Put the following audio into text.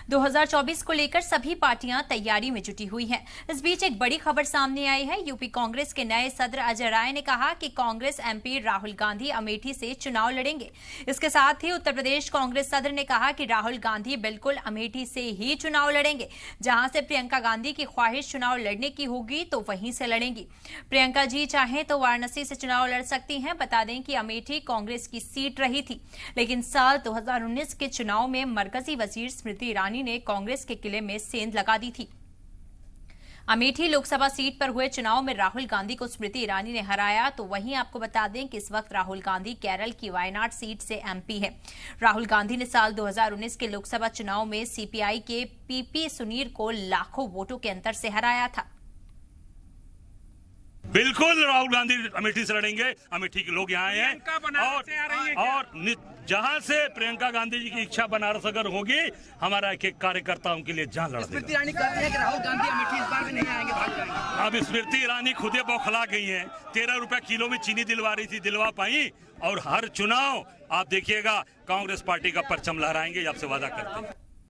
2024 को लेकर सभी पार्टियां तैयारी में जुटी हुई हैं। इस बीच एक बड़ी खबर सामने आई है। यूपी कांग्रेस के नए सदर अजय राय ने कहा कि कांग्रेस एमपी राहुल गांधी अमेठी से चुनाव लड़ेंगे। इसके साथ ही उत्तर प्रदेश कांग्रेस सदर ने कहा कि राहुल गांधी बिल्कुल अमेठी से ही चुनाव लड़ेंगे। जहां से प्रियंका गांधी की ख्वाहिश चुनाव लड़ने की होगी तो वहीं से लड़ेंगी। प्रियंका जी चाहें तो वाराणसी से चुनाव लड़ सकती हैं। बता दें कि अमेठी कांग्रेस की सीट रही थी, लेकिन साल 2019 के चुनाव में मरकजी वजीर स्मृति ईरानी ने कांग्रेस के किले में सेंध लगा दी थी। अमेठी लोकसभा सीट पर हुए चुनाव में राहुल गांधी को स्मृति ईरानी ने हराया। तो वहीं आपको बता दें कि इस वक्त राहुल गांधी केरल की वायनाड सीट से एमपी है। राहुल गांधी ने साल 2019 के लोकसभा चुनाव में सीपीआई के पीपी सुनीर को लाखों वोटों के अंतर से हराया था। बिल्कुल राहुल गांधी अमेठी से लड़ेंगे। अमेठी के लोग यहाँ आए हैं और जहाँ से प्रियंका गांधी जी की इच्छा बनारस अगर होगी, हमारा एक एक कार्यकर्ता उनके लिए जान लड़ देगा। स्मृति ईरानी कहती है कि राहुल गांधी अमेठी इस बार भी नहीं आएंगे, भाग जाएंगे। अब स्मृति ईरानी खुदे बौखला गई हैं। 13 रुपए किलो में चीनी दिलवा रही थी, दिलवा पाई। और हर चुनाव आप देखिएगा कांग्रेस पार्टी का परचम लहराएंगे, आपसे वादा करते हैं।